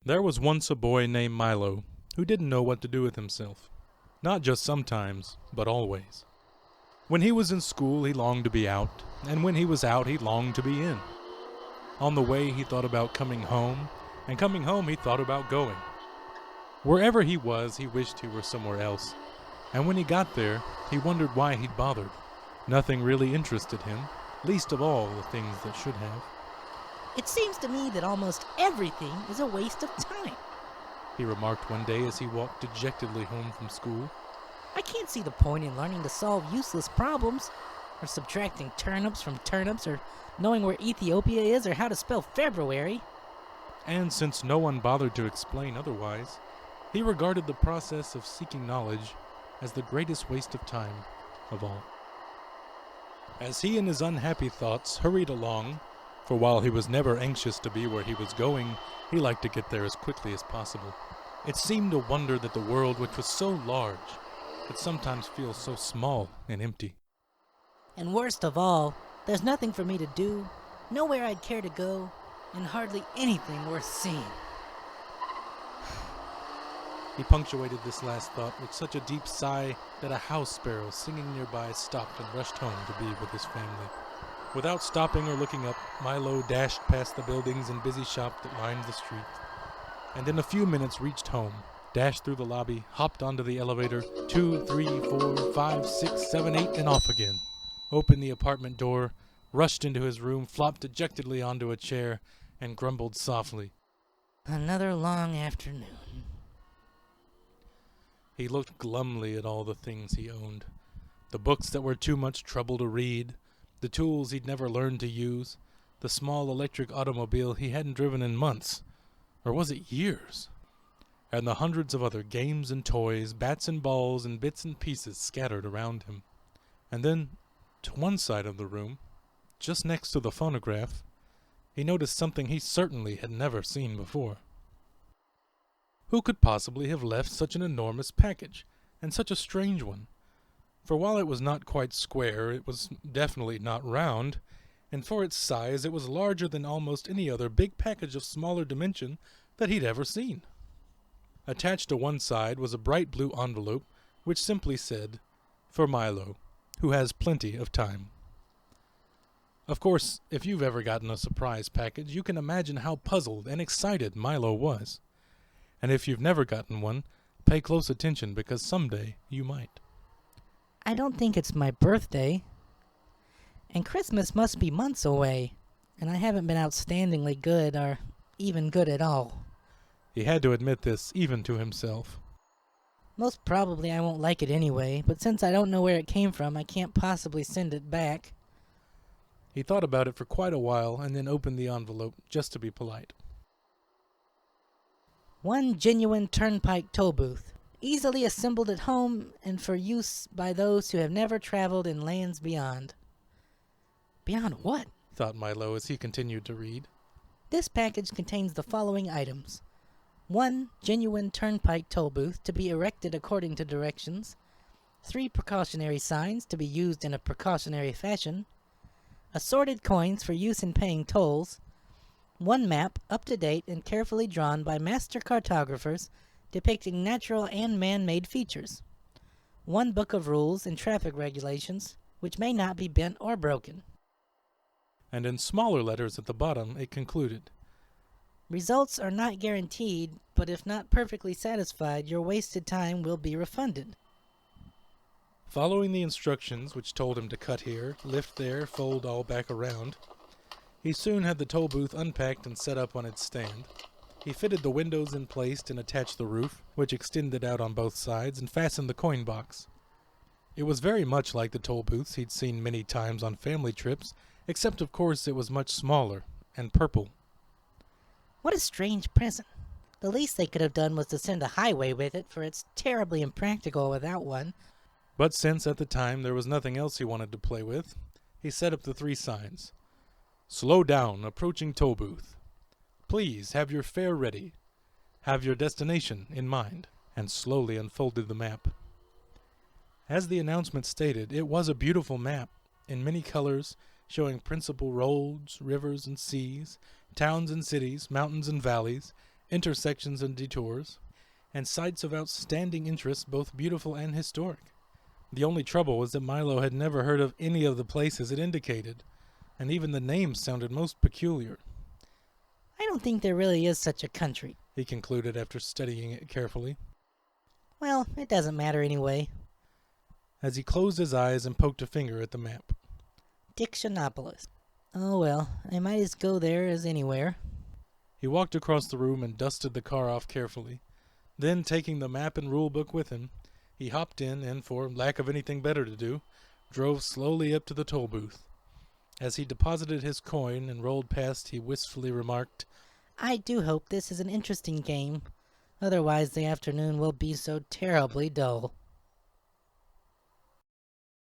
There was once a boy named Milo who didn't know what to do with himself. Not just sometimes, but always. When he was in school, he longed to be out, and when he was out, he longed to be in. On the way, he thought about coming home, and coming home, he thought about going. Wherever he was, he wished he were somewhere else, and when he got there, he wondered why he'd bothered. Nothing really interested him, least of all the things that should have. It seems to me that almost everything is a waste of time. He remarked one day as he walked dejectedly home from school. I can't see the point in learning to solve useless problems, or subtracting turnips from turnips, or knowing where Ethiopia is, or how to spell February. And since no one bothered to explain otherwise, he regarded the process of seeking knowledge as the greatest waste of time of all. As he and his unhappy thoughts hurried along, for while he was never anxious to be where he was going, he liked to get there as quickly as possible. It seemed a wonder that the world, which was so large, could sometimes feel so small and empty. And worst of all, there's nothing for me to do, nowhere I'd care to go, and hardly anything worth seeing. He punctuated this last thought with such a deep sigh that a house sparrow singing nearby stopped and rushed home to be with his family. Without stopping or looking up, Milo dashed past the buildings and busy shop that lined the street, and in a few minutes reached home, dashed through the lobby, hopped onto the elevator, 2, 3, 4, 5, 6, 7, 8, and off again. Opened the apartment door, rushed into his room, flopped dejectedly onto a chair, and grumbled softly. Another long afternoon. He looked glumly at all the things he owned. The books that were too much trouble to read, the tools he'd never learned to use, the small electric automobile he hadn't driven in months, or was it years? And the hundreds of other games and toys, bats and balls, and bits and pieces scattered around him. And then, to one side of the room, just next to the phonograph, he noticed something he certainly had never seen before. Who could possibly have left such an enormous package, and such a strange one? For while it was not quite square, it was definitely not round, and for its size it was larger than almost any other big package of smaller dimension that he'd ever seen. Attached to one side was a bright blue envelope, which simply said, "For Milo, who has plenty of time." Of course, if you've ever gotten a surprise package, you can imagine how puzzled and excited Milo was. And if you've never gotten one, pay close attention because someday you might. I don't think it's my birthday. And Christmas must be months away, and I haven't been outstandingly good, or even good at all. He had to admit this even to himself. Most probably I won't like it anyway, but since I don't know where it came from, I can't possibly send it back. He thought about it for quite a while and then opened the envelope just to be polite. One genuine turnpike toll booth, easily assembled at home and for use by those who have never traveled in lands beyond. Beyond what? Thought Milo as he continued to read. This package contains the following items. 1 genuine turnpike toll booth to be erected according to directions. 3 precautionary signs to be used in a precautionary fashion. Assorted coins for use in paying tolls. 1 map, up to date and carefully drawn by master cartographers, depicting natural and man-made features. 1 book of rules and traffic regulations, which may not be bent or broken. And in smaller letters at the bottom it concluded, Results are not guaranteed, but if not perfectly satisfied, your wasted time will be refunded. Following the instructions which told him to cut here, lift there, fold all back around, he soon had the toll booth unpacked and set up on its stand. He fitted the windows in place and attached the roof, which extended out on both sides, and fastened the coin box. It was very much like the toll booths he'd seen many times on family trips, except of course it was much smaller and purple. What a strange present. The least they could have done was to send a highway with it, for it's terribly impractical without one. But since at the time there was nothing else he wanted to play with, he set up the 3 signs. Slow down, approaching toll booth. Please have your fare ready. Have your destination in mind, and slowly unfolded the map. As the announcement stated, it was a beautiful map, in many colors, showing principal roads, rivers and seas, towns and cities, mountains and valleys, intersections and detours, and sites of outstanding interest, both beautiful and historic. The only trouble was that Milo had never heard of any of the places it indicated, and even the names sounded most peculiar. I don't think there really is such a country. He concluded after studying it carefully. Well, it doesn't matter anyway. As he closed his eyes and poked a finger at the map. Dictionopolis. Oh well, I might as go there as anywhere. He walked across the room and dusted the car off carefully. Then, taking the map and rule book with him, he hopped in and, for lack of anything better to do, drove slowly up to the toll booth. As he deposited his coin and rolled past, he wistfully remarked, I do hope this is an interesting game. Otherwise the afternoon will be so terribly dull.